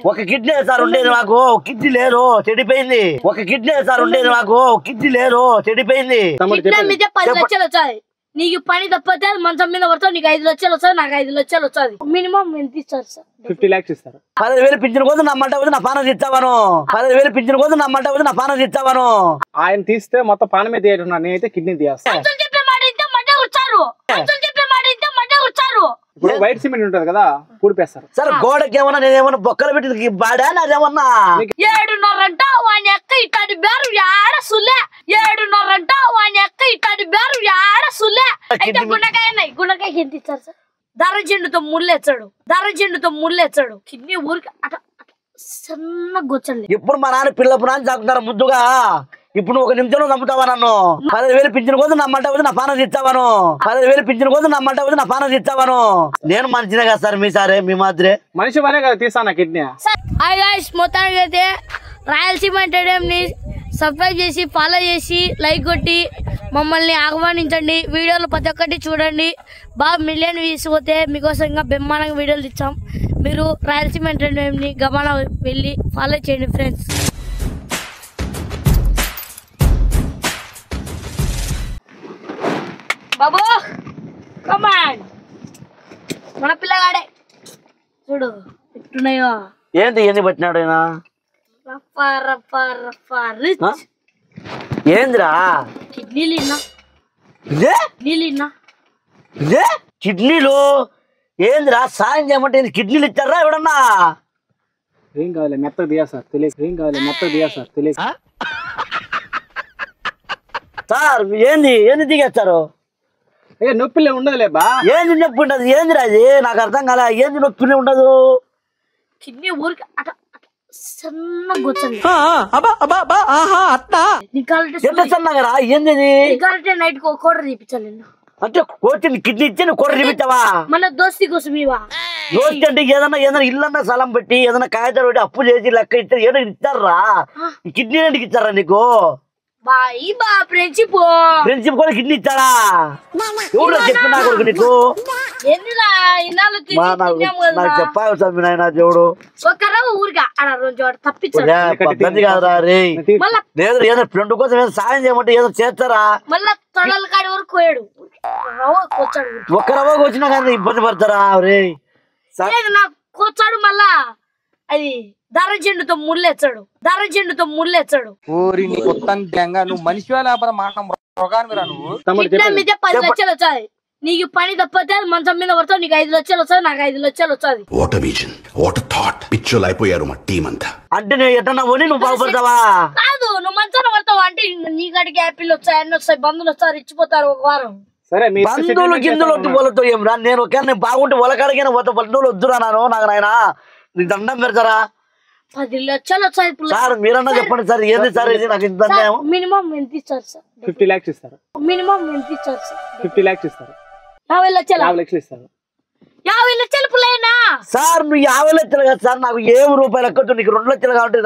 ఒక kidney sir ఉండేది నాకు, కిడ్నీ లేదు చెడిపోయింది. ఒక కిడ్నీ సార్ ఉండేది నాకు, కిడ్నీ లేదు చెడిపోయింది. 10 లక్షలు వచ్చాయి. నీకు పని తప్పితే మంచం మీద పడతావు, నీకు 5 లక్షలు వస్తాయి, నాకు 5 లక్షలు వచ్చాది. మినిమం ఎంత ఇస్తారు సార్? 50 lakhs ఇస్తారు. 10,000 పింఛన్ కోసం నా మంట వచ్చి నా పానం ఇస్తావాను. 10,000 పింఛన్ కోసం నా మంట వచ్చి నా పానం ఇస్తావాను. ఆయన తీస్తే మొత్తం పానమే తీయటున్నా, నేనైతే కిడ్నీ తీస్తాను. ఇప్పుడు వైట్ సిమెంట్ ఉంటది కదా, పూడిపేస్తారు సార్. గోడకి ఏమన్నా నేనేమన్నా బొక్కలు పెట్టి బాడా నాదేమన్నా 7:30 అంట వాని ఎక్క ఇట్టాడి బేరు యాడ సులే. 7:30 అంట వాని ఎక్క ఇట్టాడి బేరు యాడ సులే. అయితే గుండకాయ ఎంత ఇస్తారు సార్? దర్రజెండుతో ముళ్ళేచ్చాడు. కిడ్నీ ఊరికి అట సన్న గొచ్చండి. ఇప్పుడు మా నాన్న పిల్లపు నాన్న చాకుతారు ముద్దుగా. ఇప్పుడు ఒక నిమిషంలో నమ్ముతావా నన్ను? 10,000 పింఛన్ కోసం నా మంట వచ్చి నా పానం ఇస్తావాను. 10,000 పింఛన్ కోసం నా మంట వచ్చి నా పానం ఇస్తావాను. నేను మంచిదే కదా సార్, మీ సారే మీ మాదిరే మనిషి పనే కదా తీస్తాను కిడ్నీ. హాయ్ గైస్, మొత్తానికి అయితే రాయలసీమ ఎంటర్టైన్మెంట్ ని సబ్స్క్రైబ్ చేసి ఫాలో చేసి లైక్ కొట్టి మమ్మల్ని ఆహ్వానించండి. వీడియోలు ప్రతి ఒక్కటి చూడండి. బాగా మిలియన్ వ్యూస్ పోతే మీకోసం ఇంకా బ్రహ్మాండంగా వీడియోలు ఇచ్చాం. మీరు రాయలసీమ ఎంటర్టైన్మెంట్ ని గమనం వెళ్ళి ఫాలో చేయండి ఫ్రెండ్స్. బాబు కమాన్, మన పిల్లగాడే చూడు ఎట్టున్నాయో. ఏంది పట్టినాడు ఆయన? ఏందిరా కిడ్నీలు? ఏందిరా సాయం చేయమంటే కిడ్నీలు ఇచ్చారా ఎవడన్నా? ఏం కావాలి మెత్తగా దియా సార్ తెలియదు. సార్ ఏంది దిగేస్తారు? నొప్పిలే ఉండదులే బా. ఏంది నొప్పి ఉండదు? ఏందిరా అది? నాకు అర్థం కాలే. ఏంది నొప్పిలే ఉండదు? కిడ్నీ ఊరికి అట సన్న గొచ్చండి. ఎంత సన్నగరా? ఏంది నైట్ కోటర్ తీపించాలి అంటే కోచింది కిడ్నీ ఇచ్చి నువ్వు కోట తీపించావా? మన దోస్తి కోసం ఇవా. దోస్తి అంటే ఏదైనా ఇల్లన్నా స్థలం పెట్టి ఏదైనా కాగితాలు పెట్టి అప్పు చేసి లెక్క ఇచ్చారు. ఏదో ఇచ్చారా? ఈ కిడ్నీ ఎందుకు ఇచ్చారా నీకు? ఫ్రెండ్షిప్ కూడా కిడ్నీ ఇచ్చారా? ఎవరు చెప్పినా కొడుకు నీకు? చెప్పావు సార్ నాయన దేవుడు. పద్ధతి కాదురా రే. లేదు ఏదో ఫ్రెండ్ కోసం ఏదో సాయం చేయమంటే ఏదో చేస్తారా? ఒక్క రవ్వకు వచ్చినా కానీ ఇబ్బంది పడతారా రే? కూర్చాడు మళ్ళా అది దర్రజెండుతో ముళ్ళేచ్చాడు. ఊరి నీ మొత్తం గంగా నువ్వు మనిషి లేకపోతే మాట నువ్వు. 10 లక్షలు వచ్చాయి. నీకు పని తప్పితే మంచం మీద పడతావు, నీకు 5 లక్షలు వస్తాయి, నాకు 5 లక్షలు వచ్చాది. పిచ్చోలైపోయారు మా టీం అంతా. అంటే నువ్వు ఎట్టన్నా పోనీ నువ్వు బాగుపడతావా? కాదు, నువ్వు మంచాన పడతావు అంటే నీ కాడికి యాపిల్ వచ్చాయి, అన్ని వస్తాయి, బంధువులు వస్తారు, ఇచ్చిపోతారు ఒక వారం. సరే బంధువులు గిందులు వద్దు పోలతో ఏం రా. నేను ఒక బాగుంటే ఒలకాడికైనా పోతా, బంధువులు వద్దురా నాను. నాకు నాయన నీకు దండం పెడతారా? 10 లక్షలు వచ్చాయి సార్. మీరన్నా చెప్పండి సార్. ఏంది సార్ ఇది? నాకు ఇంత మినిమం ఎంత ఇస్తారు సార్? 50 lakhs ఇస్తారు. మినిమం ఎంత ఇస్తారు సార్? 50 lakhs ఇస్తారు. 50 లక్షలు. 50 లక్షలు ఇస్తారు. 50 లక్షలు పుల్లైనా సార్? నువ్వు 50 లక్షలు కదా సార్. నాకు ఏం రూపాయలు ఎక్కచ్చు. నీకు 2 లక్షలు కాబట్టి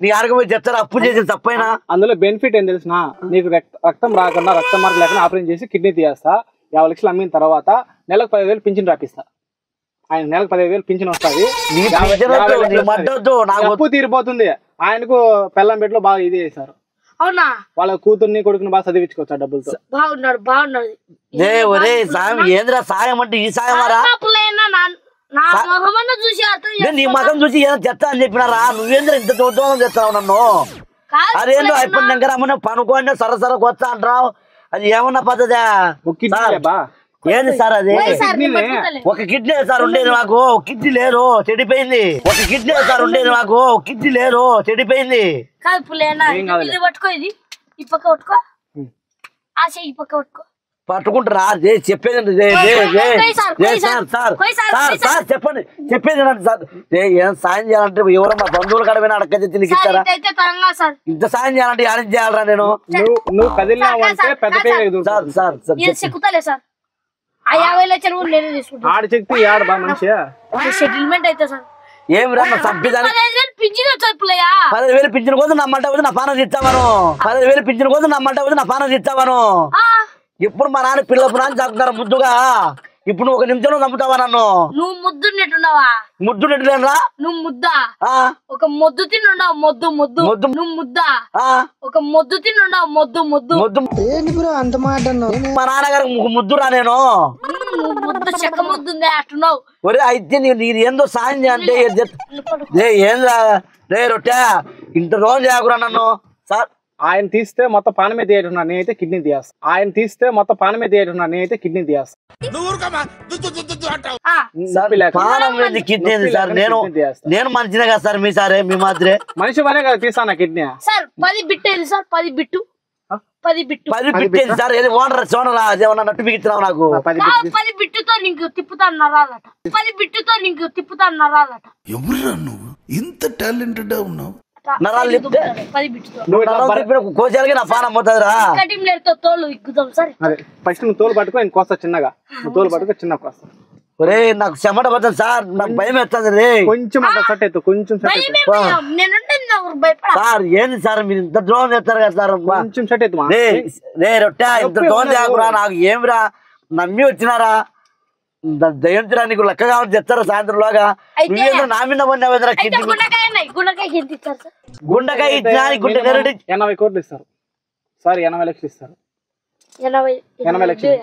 నీ ఆరోగ్యం చెప్తారా? అప్పు చేసి తప్పైనా అందులో బెనిఫిట్ ఏం తెలిసిన, నీకు రక్తం రాకుండా రక్తం మార్పు లేకుండా ఆపరేషన్ చేసి కిడ్నీ తీయేస్తా. 50 లక్షలు అమ్మిన తర్వాత నెలకు 10,000 పింఛన్ రాపిస్తా. ఆయన నెలకు 15,000 పింఛన్ వస్తుంది. అప్పు తీరిపోతుంది. ఆయనకు పెళ్ళం బెడ్లో బాగా ఇది చేశారు. అవునా? వాళ్ళ కూతుర్ని కొడుకుని బాగా చదివించుకోవచ్చు డబ్బులతో. బాగున్నాడు. ఏంద్రా సాయం అంటే ఈ సాయం నీ మతం చూసి ఏదో చెత్త అని చెప్పినారా? నువ్వేంద్ర ఇంత చూద్దామని చెప్తావు నన్ను? అదేందో అయిపోయిన దగ్గర అమ్మ పనుకోండి సరసర కొత్త అంటావు. అది ఏమన్నా పద్ధతి? ఏంది సార్ అది? ఒక కిడ్నీ సార్ ఉండేది నాకు, కిడ్నీ లేదు చెడిపోయింది. ఒక కిడ్నీ సార్ ఉండేది నాకు, కిడ్నీ లేదు చెడిపోయింది. కాదు పుల్లేనా, ఇది పట్టుకో, ఇది ఈ పక్క పట్టుకో, ఆశ ఈ పక్క పట్టుకో. పట్టుకుంటారా? చెప్పేది చెప్పండి, చెప్పేది సార్. ఏం సాయం చేయాలంటే ఎవరో మా బంధువుల కడమైనా అడగ తిరిగి ఇస్తారా? ఇంత సాయం చేయాలంటే ఏం చేయాలరా నేను? నువ్వు కదిలినావంటే పెద్ద చెక్కుతలే సార్. 50 లక్షలు నేను తీసుకుంటా. ఆడ చెక్కి ఆడ బా మంచిగా సెటిల్మెంట్ అయితే సార్. ఏం రా సభ్యదాన్ని 10,000 పింఛన్ వచ్చాయి పుల్లయ్య. 10,000 పింఛన్ కోసం నా మంట వచ్చి నా పానం ఇస్తావాను. 10,000 పింఛన్ కోసం నా మంట వచ్చి నా పానం ఇస్తావాను. ఇప్పుడు మా నాన్న పిల్లపు నాన్న చాకుతారు ముద్దుగా. ఇప్పుడు నువ్వు 1 నిమిషంలో చంపుతావా నన్ను? నువ్వు ముద్దున్నట్టున్నావా? ముద్దునెట్లేనరా? నువ్వు ముద్దా ఒక మొద్దు తిన్నుండవు. మొద్దు మొద్దు నువ్వు ముద్దా ఒక మొద్దు తిన్నుండవు. మొద్దు మొద్దు అంత మాట మా నాన్నగారు ముద్దురా నేను. నువ్వు ముద్దు చెక్క ముద్దుందే అట్టున్నావు. ఒరే అయితే నీది ఏందో సాయం అంటే ఏంద్రా రే రొట్టె ఇంత రోజు చేయకురా నన్ను. సార్ ఆయన తీస్తే మొత్తం పానమే తీయటున్నా, నేనైతే కిడ్నీ తీయేస్తా. ఆయన తీస్తే మొత్తం పానమే తీయటున్నా, నేనైతే కిడ్నీ తీయేస్తా. కిడ్నీ సార్ నేను మంచిదే కదా సార్. మీ సారే మీ మాత్రే మనిషి మనే కదా తీస్తాను కిడ్నీ. సార్ 10 బిట్టేది సార్. 10 bit 10 sir. ఏది ఓనర్ సోనరా అదేమన్నా నట్టు బిగిస్తున్నావు నాకు? 10 బిట్టుతో నీకు తిప్పుతాను నరాలట. 10 బిట్టుతో నీకు తిప్పుతాను నరాలట. ఎవరురా నువ్వు ఇంత టాలెంటెడ్ ఉన్నావు? నరాలు తిప్పితే 10 బిట్టుతో కోసాలకి నా పానం పోతుందిరా. కటింగ్లతో తోలు ఇగ్గుతాం సార్. అదే ఫస్ట్ నువ్వు తోలు పట్టుకో, నేను కోస్తా చిన్నగా. నువ్వు తోలు పట్టుకో, చిన్న కోస్తా. ఒరే నాకు చెమట పడుతుంది సార్. నాకు భయం వేస్తుంది రే. కొంచెం సెట్ అవుతుంది, కొంచెం సెట్ అవుతుంది సార్. ఏంది సార్ మీరు ఇంత ద్రోహం చేస్తారు కదా సార్? కొంచెం సెట్ అవుతుంది రే రొట్టె ఇంత ద్రోహం చేయకురా. నాకు ఏమిరా నమ్మి వచ్చినారా? దయంతిరా నీకు లెక్క కావాలి చెప్తారా సాయంత్రంలోగా? నువ్వేంద్ర నా మీద పడినా కిడ్నీ గుండకాయ ఇచ్చినా గుండె 80 కోట్లు ఇస్తారు సార్. 80 లక్షలు ఇస్తారు. 80 లక్షలు.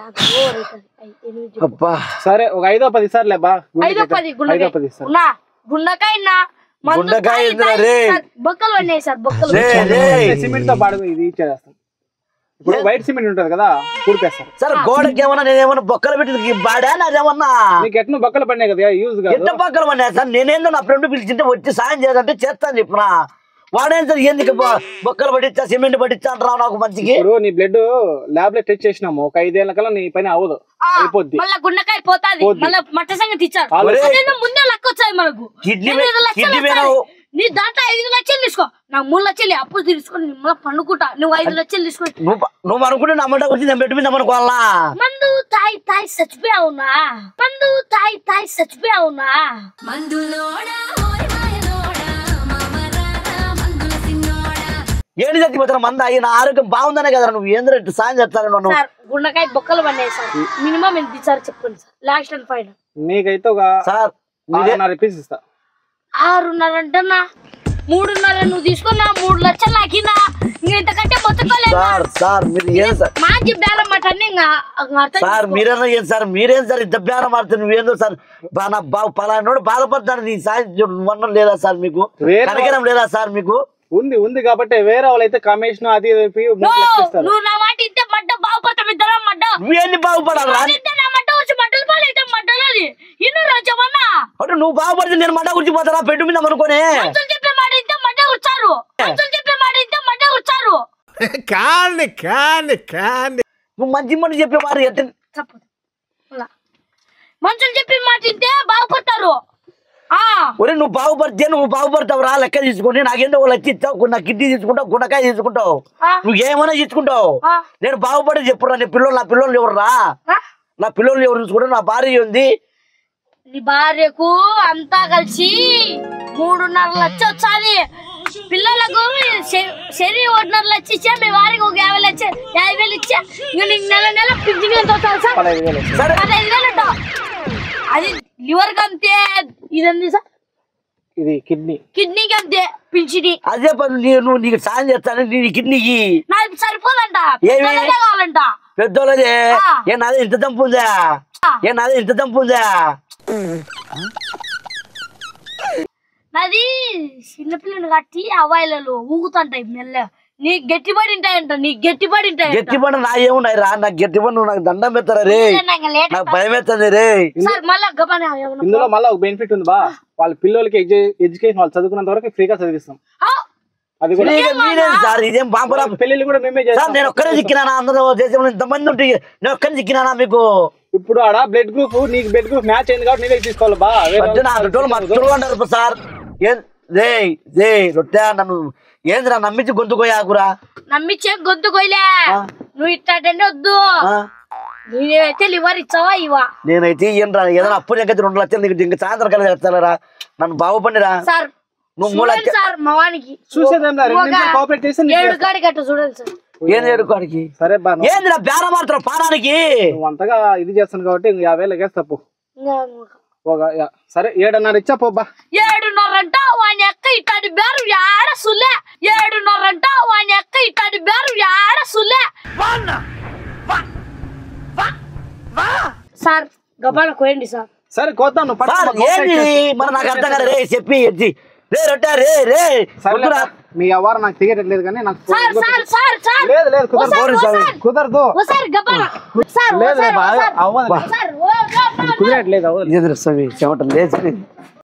సరే ఒక 5-10 ఇస్తారు లేబా. 5-10 ఇస్తారు. గుండకాయ బొక్కలు ఉన్నాయి సార్. బొక్కలు సిమెంట్ తో పాడు ఇది ఇచ్చేస్తాం. ఇప్పుడు వైట్ సిమెంట్ ఉంటది కదా, కూడిపేస్తారు సార్. గోడకి ఏమన్నా నేనేమన్నా బొక్కలు పెట్టి బాడా నాదేమన్నా? నీకు ఎట్లా బొక్కలు పడినాయి కదా యూజ్ గా. ఎంత బొక్కలు పడినాయి సార్? నేనేందో నా ఫ్రెండ్ పిలిచింటే వచ్చి సాయం చేయాలంటే చేస్తాను చెప్పినా. వాడేం సార్ ఎందుకు బొక్కలు పట్టించా సిమెంట్ పట్టించా అంటారా నాకు మంచికి? ఇప్పుడు నీ బ్లడ్ ల్యాబ్ లో టెస్ట్ చేసినాము. ఒక 5 ఏళ్ల కల్లా నీ పని అవ్వదు, అయిపోద్ది. మళ్ళీ గుండకాయ పోతాది. మళ్ళీ మట్ట సంగతి ఇచ్చారు. ముందే లెక్క వచ్చాయి మనకు. నీ దాంట్లో 5 లక్షలు తీసుకో, నాకు 3 లక్షలు అప్పు తీసుకొని మళ్ళీ పండుకుంటా. నువ్వు 5 లక్షలు తీసుకొని నువ్వు అనుకుంటే నమ్మట వచ్చి నేను పెట్టి నమ్మనుకోవాలా? మందు తాయి తాయి చచ్చిపోయావునా? మందు తాయి తాయి చచ్చిపోయావునా? ఏంటి చచ్చిపోతాను మంద అయ్యి నా ఆరోగ్యం బాగుందనే కదా. నువ్వు ఏంద్ర సాయం చేస్తాను. గుండకాయ బొక్కలు పడినాయి సార్. మినిమం ఎంత ఇచ్చారు చెప్పండి సార్? లాస్ట్ అండ్ ఫైనల్ నీకైతే ఒక సార్ 6.5 పీస్ ఇస్తా. 6.5 అంటన్నా? 3.5 నువ్వు తీసుకున్నా 3 లక్షలు నాకినా ఇంతకంటే మొత్తుకోలేదు సార్. మీరు ఏం సార్ మాకి బేరం మాట సార్? మీరేనా ఏం సార్? మీరేం సార్ ఇంత బేరం ఆడుతుంది? నువ్వేందో సార్ నా పలానోడు బాధపడతాడు. నీ సాయం లేదా సార్? మీకు కనకరం లేదా సార్? మీకు ఉంది కాబట్టి వేరే వాళ్ళు అయితే కమిషన్ అది 3 లక్షలు ఇస్తారు. నువ్వు నా మాట ఇంటే మడ్డ బాగుపడతాం ఇద్దరం. మడ్డ నువ్వేంది బాగుపడాలా? అంటే నువ్వు బాగుపడితే నేను మడ్డ కూర్చిపోతారా పెట్టు మీద అనుకోనే? చెప్పే మాట ఇంటే మడ్డ కూర్చారు. చెప్పే మాట ఇంటే మడ్డ కూర్చారు. నువ్వు మంచి మాట చెప్పేవారు మనుషులు చెప్పే మాట ఇంటే బాగుపడతారు. ఒరే నువ్వు బాగుపడతావు రా. లెక్క తీసుకుని నాకేందో లెక్క ఇస్తావు. నా కిడ్నీ తీసుకుంటావు, గుండకాయ తీసుకుంటావు, నువ్వు ఏమైనా తీసుకుంటావు. నేను బాగుపడి చెప్పురా. నీ పిల్లలు నా పిల్లలు ఎవర్రా? నా పిల్లలు ఎవరు చూసుకుంటా? నా భార్య ఉంది. నీ భార్యకు అంతా కలిసి 3.5 లక్షలు వచ్చాది. పిల్లలకు శరీర 1.5 లక్షలు ఇచ్చా. మీ వారికి ఒక 50 లక్షలు 50,000 ఇచ్చా. ఇంకా నీకు నెల పింఛన్ ఎంత అవుతుంది సార్? 15,000 ఉంటావు. అది లివర్ కి అంతే. ఇదండి సార్ ఇది కిడ్నీకి అంతే పింఛని. అదే పని నువ్వు నీకు సాయం చేస్తాను. నీ కిడ్నీకి నాకు సరిపోదంట, కావాలంట. పెద్దోళ్ళదే ఏ నాదే ఇంత దంపు ఉందా? నాది చిన్నపిల్లని కట్టి అవాయిలలో ఊగుతుంటాయి మెల్ల. నీకు గట్టిపడి ఉంటాయంట. గట్టిపడి నా ఏమున్నాయి రా? నాకు గట్టిపడి నువ్వు నాకు దండం పెడతారా రే? నాకు భయం వేస్తుంది రే. ఇందులో మళ్ళీ ఒక బెనిఫిట్ ఉంది బా. వాళ్ళ పిల్లలకి ఎడ్యుకేషన్ వాళ్ళు చదువుకున్నంత వరకు ఫ్రీగా చదివిస్తాం. అది కూడా సార్. ఇదేం బాంబురా పెళ్లి కూడా మేమే చేస్తాం. నేను ఒక్కరే చిక్కినా? అందరూ దేశంలో ఇంతమంది ఉంటే నేను ఒక్కరే చిక్కినా మీకు? ఇప్పుడు ఆడ బ్లడ్ గ్రూప్ నీకు బ్లడ్ గ్రూప్ మ్యాచ్ అయింది కాబట్టి నీకే తీసుకోవాలి బా. అంటారు సార్. రే రొట్టె నన్ను ఏంద్రా నమ్మించి గొంతు కోయాకురా? నమ్మించే గొంతు కోయలే. నువ్వు ఇట్టే వద్దు. నేనైతే లివర్ ఇచ్చావా ఇవా? నేనైతే ఏం రా ఏదైనా అప్పు దగ్గర 2 లక్షలు నీకు ఇంకా సాయంత్రం కలిసి చెప్తారా? నన్ను బాగుపడిరా సార్. నువ్వు 3 లక్షలు సార్ మా వానికి చూసేదేం 2 నిమిషాలు కోఆపరేట్ చేస్తే 7 కాడికి అట్లా చూడండి సార్. ఏంది ఎడుకోడికి సరే బా ఏందిరా బేర మాత్రం పాడానికి నువ్వు అంతగా ఇది చేస్తాను కాబట్టి 50,000 ఎగేస్తా పో సరే 7.5 ఇచ్చా పోబ్బా 7.5 అంట వాని ఎక్క ఇట్టడి బేరు యాడ సులే 7.5 అంట వాని ఎక్క ఇట్టడి బేరు యాడ సులే సార్ గబాల కోయండి సార్ సరే కోద్దాం నువ్వు సార్ ఏంది మరి నాకు అర్థం కదా రే చెప్పి ఎత్తి రే రొట్టా రే రే వద్దురా. మీ వ్యవహారం నాకు తెలియట్లేదు కానీ నాకు సార్ సార్ సార్ సార్ లేదు లేదు కుదరదు సార్ గబాల సార్ లేదు సార్ అవ్వదు సార్ కుదరట్లేదు అవ్వదు ఏంద్రా స్వామి చెమటం లేదు